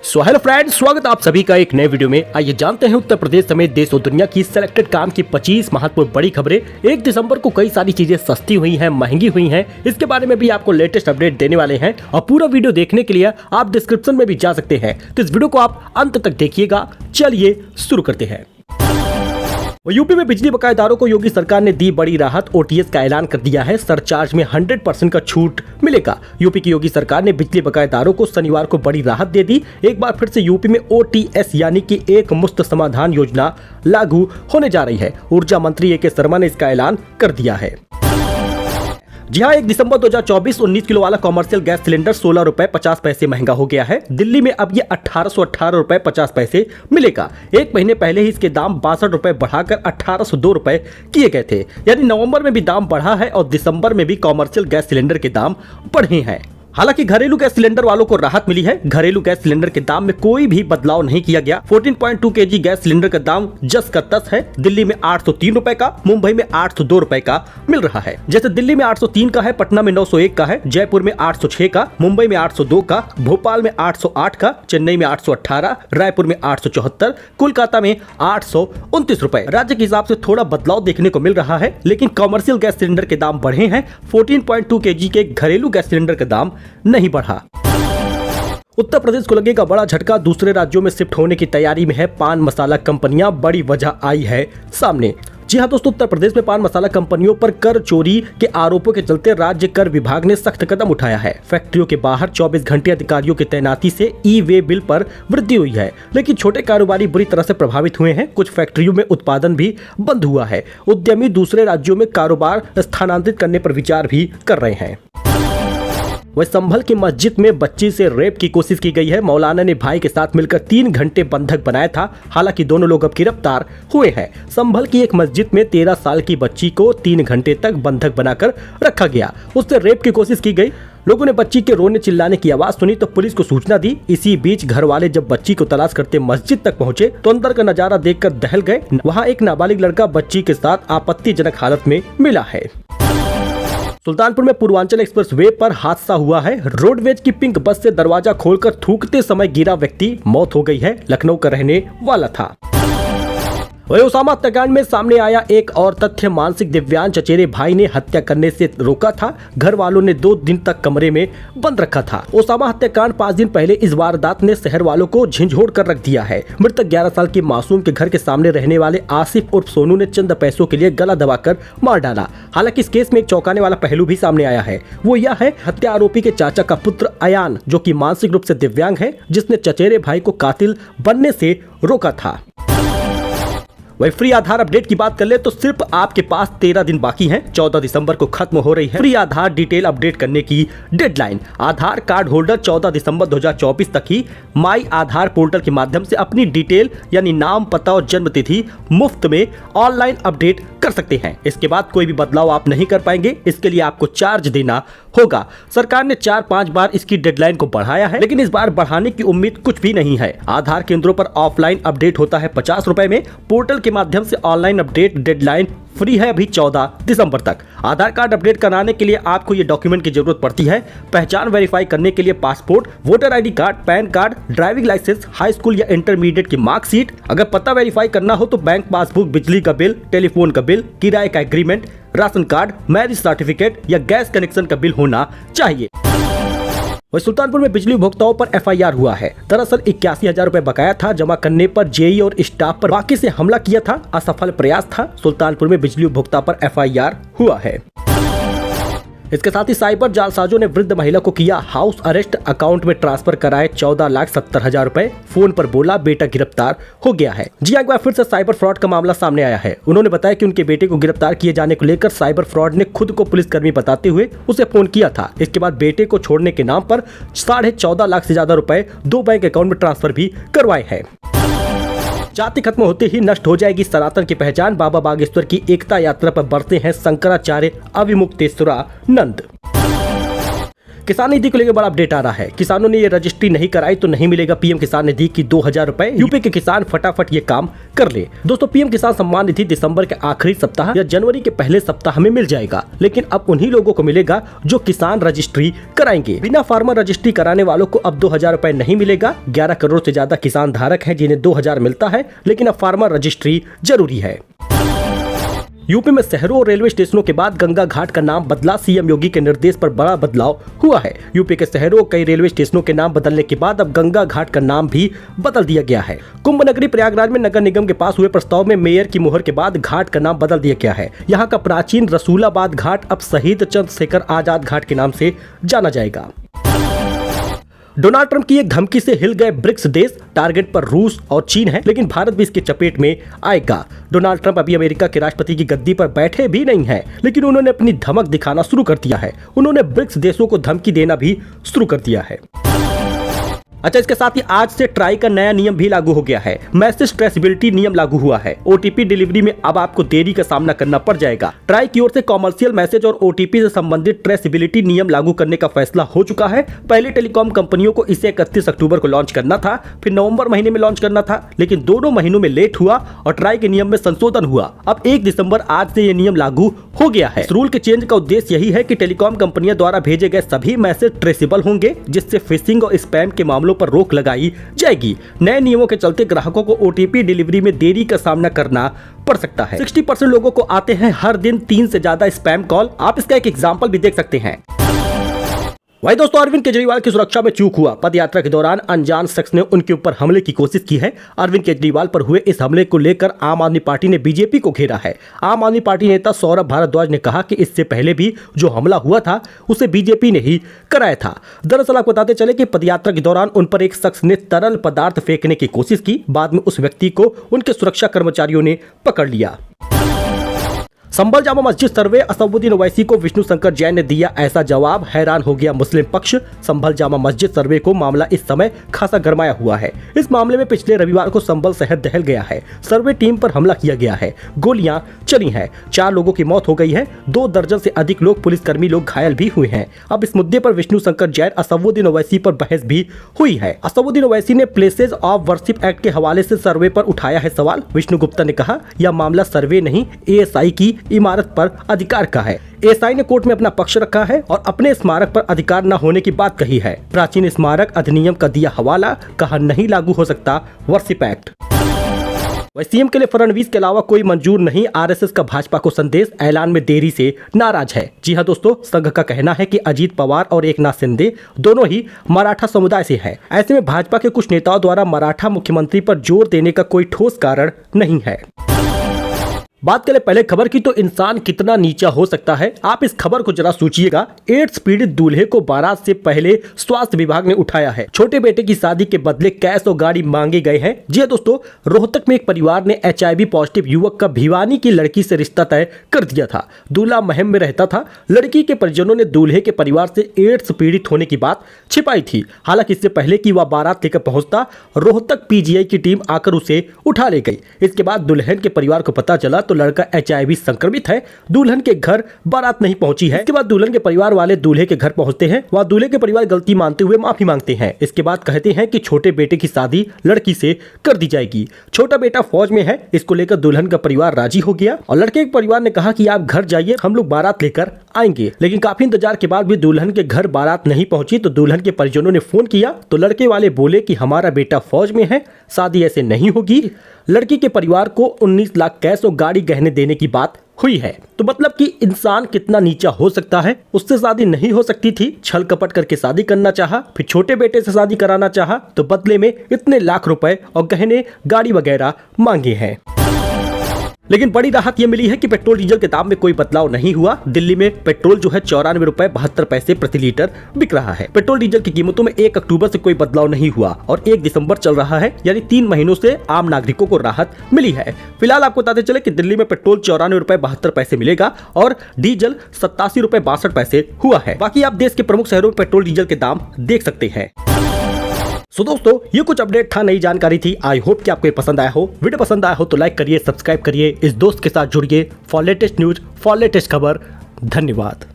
So hello friends, स्वागत आप सभी का एक नए वीडियो में। आइए जानते हैं उत्तर प्रदेश समेत देश और दुनिया की सिलेक्टेड काम की 25 महत्वपूर्ण बड़ी खबरें। 1 दिसंबर को कई सारी चीजें सस्ती हुई हैं, महंगी हुई हैं, इसके बारे में भी आपको लेटेस्ट अपडेट देने वाले हैं। और पूरा वीडियो देखने के लिए आप डिस्क्रिप्शन में भी जा सकते हैं, तो इस वीडियो को आप अंत तक देखिएगा। चलिए शुरू करते हैं। यूपी में बिजली बकायेदारों को योगी सरकार ने दी बड़ी राहत। ओटीएस का ऐलान कर दिया है, सरचार्ज में 100% का छूट मिलेगा। यूपी की योगी सरकार ने बिजली बकायेदारों को शनिवार को बड़ी राहत दे दी। एक बार फिर से यूपी में ओटीएस यानी कि एक मुश्त समाधान योजना लागू होने जा रही है। ऊर्जा मंत्री ए.के. शर्मा ने इसका ऐलान कर दिया है। जी हाँ, 1 दिसंबर 2024 19 किलो वाला कॉमर्शियल गैस सिलेंडर 16 रुपए 50 पैसे महंगा हो गया है। दिल्ली में अब ये 1818 रुपए 50 पैसे मिलेगा। एक महीने पहले ही इसके दाम 62 रुपए बढ़ाकर 1802 रुपए किए गए थे। यानी नवंबर में भी दाम बढ़ा है और दिसंबर में भी कॉमर्शियल गैस सिलेंडर के दाम बढ़े हैं। हालांकि घरेलू गैस सिलेंडर वालों को राहत मिली है। घरेलू गैस सिलेंडर के दाम में कोई भी बदलाव नहीं किया गया। 14.2 kg गैस सिलेंडर का दाम जस का तस है। दिल्ली में 803 रुपए का, मुंबई में 802 रुपए का मिल रहा है। जैसे दिल्ली में 803 का है, पटना में 901 का है, जयपुर में 806 का, मुंबई में 802 का, भोपाल में 808 का, चेन्नई में 818, रायपुर में 874, कोलकाता में 829 रुपए। राज्य के हिसाब से थोड़ा बदलाव देखने को मिल रहा है, लेकिन कॉमर्शियल गैस सिलेंडर के दाम बढ़े हैं। 14.2 kg के घरेलू गैस सिलेंडर का दाम नहीं बढ़ा। उत्तर प्रदेश को लगेगा बड़ा झटका। दूसरे राज्यों में शिफ्ट होने की तैयारी में है पान मसाला कंपनियां। बड़ी वजह आई है सामने। जी हाँ दोस्तों, उत्तर प्रदेश में पान मसाला कंपनियों पर कर चोरी के आरोपों के चलते राज्य कर विभाग ने सख्त कदम उठाया है। फैक्ट्रियों के बाहर 24 घंटे अधिकारियों की तैनाती से ई-वे बिल पर वृद्धि हुई है, लेकिन छोटे कारोबारी बुरी तरह से प्रभावित हुए हैं। कुछ फैक्ट्रियों में उत्पादन भी बंद हुआ है। उद्यमी दूसरे राज्यों में कारोबार स्थानांतरित करने पर विचार भी कर रहे हैं। वह संभल की मस्जिद में बच्ची से रेप की कोशिश की गई है। मौलाना ने भाई के साथ मिलकर 3 घंटे बंधक बनाया था। हालांकि दोनों लोग अब गिरफ्तार हुए हैं। संभल की एक मस्जिद में 13 साल की बच्ची को 3 घंटे तक बंधक बनाकर रखा गया। उससे रेप की कोशिश की गई। लोगों ने बच्ची के रोने चिल्लाने की आवाज सुनी तो पुलिस को सूचना दी। इसी बीच घर वाले जब बच्ची को तलाश करते मस्जिद तक पहुंचे तो अंदर का नजारा देखकर दहल गए। वहां एक नाबालिग लड़का बच्ची के साथ आपत्तिजनक हालत में मिला है। सुल्तानपुर में पूर्वांचल एक्सप्रेस वे पर हादसा हुआ है। रोडवेज की पिंक बस से दरवाजा खोलकर थूकते समय गिरा व्यक्ति, मौत हो गई है। लखनऊ का रहने वाला था। वही ओसामा हत्याकांड में सामने आया एक और तथ्य। मानसिक दिव्यांग चचेरे भाई ने हत्या करने से रोका था। घर वालों ने 2 दिन तक कमरे में बंद रखा था। ओसामा हत्याकांड 5 दिन पहले इस वारदात ने शहर वालों को झिंझोड़ कर रख दिया है। मृतक 11 साल के मासूम के घर के सामने रहने वाले आसिफ उर्फ सोनू ने चंद पैसों के लिए गला दबाकर मार डाला। हालांकि इस केस में एक चौंकाने वाला पहलू भी सामने आया है। वो यह है हत्या आरोपी के चाचा का पुत्र अयान, जो कि मानसिक रूप से दिव्यांग है, जिसने चचेरे भाई को कातिल बनने से रोका था। वही फ्री आधार अपडेट की बात कर ले तो सिर्फ आपके पास 13 दिन बाकी हैं। 14 दिसंबर को खत्म हो रही है फ्री आधार डिटेल अपडेट करने की डेडलाइन। आधार कार्ड होल्डर 14 दिसंबर 2024 तक ही माई आधार पोर्टल के माध्यम से अपनी डिटेल यानी नाम, पता और जन्म तिथि मुफ्त में ऑनलाइन अपडेट कर सकते हैं। इसके बाद कोई भी बदलाव आप नहीं कर पाएंगे। इसके लिए आपको चार्ज देना होगा। सरकार ने 4-5 बार इसकी डेडलाइन को बढ़ाया है, लेकिन इस बार बढ़ाने की उम्मीद कुछ भी नहीं है। आधार केंद्रों पर ऑफलाइन अपडेट होता है 50 रुपए में। पोर्टल के माध्यम से ऑनलाइन अपडेट डेडलाइन फ्री है अभी 14 दिसंबर तक। आधार कार्ड अपडेट कराने के लिए आपको ये डॉक्यूमेंट की जरूरत पड़ती है। पहचान वेरीफाई करने के लिए passport, voter ID card, PAN card, driving licence, high school या इंटरमीडिएट की मार्कशीट। अगर पता वेरीफाई करना हो तो बैंक पासबुक, बिजली का बिल, टेलीफोन का बिल, किराए का agreement, ration card, marriage certificate या गैस कनेक्शन का बिल होना चाहिए। वही सुल्तानपुर में बिजली उपभोक्ताओं पर एफआईआर हुआ है। दरअसल 81,000 रुपए बकाया था। जमा करने पर जेई और स्टाफ पर वाकई से हमला किया था। असफल प्रयास था। सुल्तानपुर में बिजली उपभोक्ता पर एफआईआर हुआ है। इसके साथ ही साइबर जालसाजों ने वृद्ध महिला को किया हाउस अरेस्ट। अकाउंट में ट्रांसफर कराए 14,70,000 रुपए। फोन पर बोला बेटा गिरफ्तार हो गया है। जी एक बार फिर से साइबर फ्रॉड का मामला सामने आया है। उन्होंने बताया कि उनके बेटे को गिरफ्तार किए जाने को लेकर साइबर फ्रॉड ने खुद को पुलिसकर्मी बताते हुए उसे फोन किया था। इसके बाद बेटे को छोड़ने के नाम पर 14.5 लाख से ज्यादा रुपए 2 बैंक अकाउंट में ट्रांसफर भी करवाए हैं। जाति खत्म होते ही नष्ट हो जाएगी सनातन की पहचान। बाबा बागेश्वर की एकता यात्रा पर बढ़ते हैं शंकराचार्य अविमुक्तेश्वरानंद। किसान निधि को लेकर बड़ा अपडेट आ रहा है। किसानों ने ये रजिस्ट्री नहीं कराई तो नहीं मिलेगा पीएम किसान निधि की 2000 रुपए। यूपी के किसान फटाफट ये काम कर ले। दोस्तों, पीएम किसान सम्मान निधि दिसंबर के आखिरी सप्ताह या जनवरी के पहले सप्ताह में मिल जाएगा, लेकिन अब उन्हीं लोगों को मिलेगा जो किसान रजिस्ट्री कराएंगे। बिना फार्मर रजिस्ट्री कराने वालों को अब 2000 रुपए नहीं मिलेगा। 11 करोड़ से ज्यादा किसान धारक हैं जिन्हें 2000 मिलता है, लेकिन अब फार्मर रजिस्ट्री जरूरी है। यूपी में शहरों और रेलवे स्टेशनों के बाद गंगा घाट का नाम बदला। सीएम योगी के निर्देश पर बड़ा बदलाव हुआ है। यूपी के शहरों और कई रेलवे स्टेशनों के नाम बदलने के बाद अब गंगा घाट का नाम भी बदल दिया गया है। कुंभ नगरी प्रयागराज में नगर निगम के पास हुए प्रस्ताव में मेयर की मुहर के बाद घाट का नाम बदल दिया गया है। यहाँ का प्राचीन रसूलाबाद घाट अब शहीद चंद्रशेखर आजाद घाट के नाम से जाना जाएगा। डोनाल्ड ट्रंप की एक धमकी से हिल गए ब्रिक्स देश। टारगेट पर रूस और चीन है, लेकिन भारत भी इसकी चपेट में आएगा। डोनाल्ड ट्रंप अभी अमेरिका के राष्ट्रपति की गद्दी पर बैठे भी नहीं हैं, लेकिन उन्होंने अपनी धमक दिखाना शुरू कर दिया है। उन्होंने ब्रिक्स देशों को धमकी देना भी शुरू कर दिया है। अच्छा, इसके साथ ही आज से ट्राई का नया नियम भी लागू हो गया है। मैसेज ट्रेसेबिलिटी नियम लागू हुआ है। ओटीपी डिलीवरी में अब आपको देरी का सामना करना पड़ जाएगा। ट्राई की ओर से कॉमर्शियल मैसेज और ओटीपी से संबंधित ट्रेसेबिलिटी नियम लागू करने का फैसला हो चुका है। पहले टेलीकॉम कंपनियों को इसे 31 अक्टूबर को लॉन्च करना था, फिर नवंबर महीने में लॉन्च करना था, लेकिन दोनों महीनों में लेट हुआ और ट्राई के नियम में संशोधन हुआ। अब 1 दिसंबर आज से ये नियम लागू हो गया है। रूल के चेंज का उद्देश्य यही है कि टेलीकॉम कंपनियों द्वारा भेजे गए सभी मैसेज ट्रेसेबल होंगे, जिससे फिशिंग और स्पैम के मामलों पर रोक लगाई जाएगी। नए नियमों के चलते ग्राहकों को ओटीपी डिलीवरी में देरी का सामना करना पड़ सकता है। 60% लोगों को आते हैं हर दिन 3 से ज्यादा स्पैम कॉल। आप इसका एक एग्जांपल भी देख सकते हैं। वही दोस्तों, अरविंद केजरीवाल की सुरक्षा में चूक हुआ। पद यात्रा के दौरान अनजान शख्स ने उनके ऊपर हमले की कोशिश की है। अरविंद केजरीवाल पर हुए इस हमले को लेकर आम आदमी पार्टी ने बीजेपी को घेरा है। आम आदमी पार्टी नेता सौरभ भारद्वाज ने कहा कि इससे पहले भी जो हमला हुआ था उसे बीजेपी ने ही कराया था। दरअसल आपको बताते चले कि पदयात्रा के दौरान उन पर एक शख्स ने तरल पदार्थ फेंकने की कोशिश की। बाद में उस व्यक्ति को उनके सुरक्षा कर्मचारियों ने पकड़ लिया। संभल जामा मस्जिद सर्वे, असदुद्दीन ओवैसी को विष्णु शंकर जैन ने दिया ऐसा जवाब। हैरान हो गया मुस्लिम पक्ष। संभल जामा मस्जिद सर्वे को मामला इस समय खासा गरमाया हुआ है। इस मामले में पिछले रविवार को संभल शहर दहल गया है। सर्वे टीम पर हमला किया गया है, गोलियां चली हैं, 4 लोगों की मौत हो गई है, 2 दर्जन से अधिक लोग पुलिसकर्मी लोग घायल भी हुए हैं। अब इस मुद्दे पर विष्णु शंकर जैन, असदुद्दीन ओवैसी पर बहस भी हुई है। असदुद्दीन ओवैसी ने प्लेसेज ऑफ वर्शिप एक्ट के हवाले से सर्वे पर उठाया है सवाल। विष्णु गुप्ता ने कहा, यह मामला सर्वे नहीं एएसआई की इमारत पर अधिकार का है। एएसआई ने कोर्ट में अपना पक्ष रखा है और अपने स्मारक पर अधिकार न होने की बात कही है। प्राचीन स्मारक अधिनियम का दिया हवाला, कहा नहीं लागू हो सकता वर्शिप एक्ट। सीएम के लिए फडणवीस के अलावा कोई मंजूर नहीं। आरएसएस का भाजपा को संदेश, ऐलान में देरी से नाराज है। जी हां दोस्तों, संघ का कहना है कि अजीत पवार और एकनाथ शिंदे दोनों ही मराठा समुदाय से हैं। ऐसे में भाजपा के कुछ नेताओं द्वारा मराठा मुख्यमंत्री पर जोर देने का कोई ठोस कारण नहीं है। बात करें पहले खबर की, तो इंसान कितना नीचा हो सकता है, आप इस खबर को जरा सोचिएगा। एड्स पीड़ित दूल्हे को बारात से पहले स्वास्थ्य विभाग ने उठाया है। छोटे बेटे की शादी के बदले कैश और गाड़ी मांगे गए हैं। जी दोस्तों, रोहतक में एक परिवार ने HIV पॉजिटिव युवक का भिवानी की लड़की से रिश्ता तय कर दिया था। दूल्हा महम में रहता था। लड़की के परिजनों ने दूल्हे के परिवार से एड्स पीड़ित होने की बात छिपाई थी। हालांकि इससे पहले कि वह बारात लेकर पहुंचता, रोहतक PGI की टीम आकर उसे उठा ले गई। इसके बाद दुल्हन के परिवार को पता चला तो लड़का HIV संक्रमित है। दुल्हन के घर बारात नहीं पहुंची है। इसके बाद दुल्हन के परिवार वाले दूल्हे के घर पहुंचते हैं। वहां दूल्हे के परिवार गलती मानते हुए माफी मांगते हैं। इसके बाद कहते हैं कि छोटे बेटे की शादी लड़की से कर दी जाएगी। छोटा बेटा फौज में है। इसको लेकर दुल्हन का परिवार राजी हो गया और लड़के के परिवार ने कहा कि आप घर जाइए, हम लोग बारात लेकर आएंगे। लेकिन काफी इंतजार के बाद भी दुल्हन के घर बारात नहीं पहुंची तो दुल्हन के परिजनों ने फोन किया तो लड़के वाले बोले कि हमारा बेटा फौज में है, शादी ऐसे नहीं होगी। लड़की के परिवार को 19 लाख कैश और गाड़ी गहने देने की बात हुई है। तो मतलब कि इंसान कितना नीचा हो सकता है। उससे शादी नहीं हो सकती थी, छल कपट करके शादी करना चाहा, फिर छोटे बेटे से शादी कराना चाहा तो बदले में इतने लाख रुपए और गहने गाड़ी वगैरह मांगे हैं। लेकिन बड़ी राहत यह मिली है कि पेट्रोल डीजल के दाम में कोई बदलाव नहीं हुआ। दिल्ली में पेट्रोल जो है 94 रुपए 72 पैसे प्रति लीटर बिक रहा है। पेट्रोल डीजल की कीमतों में 1 अक्टूबर से कोई बदलाव नहीं हुआ और 1 दिसंबर चल रहा है, यानी 3 महीनों से आम नागरिकों को राहत मिली है। फिलहाल आपको बताते चले कि दिल्ली में पेट्रोल 94 रुपए 72 पैसे मिलेगा और डीजल 87 रुपए 62 पैसे हुआ है। बाकी आप देश के प्रमुख शहरों में पेट्रोल डीजल के दाम देख सकते हैं। सो दोस्तों, ये कुछ अपडेट था, नई जानकारी थी। आई होप कि आपको ये पसंद आया हो। वीडियो पसंद आया हो तो लाइक करिए, सब्सक्राइब करिए, इस दोस्त के साथ जुड़िए for latest news, for latest खबर। धन्यवाद।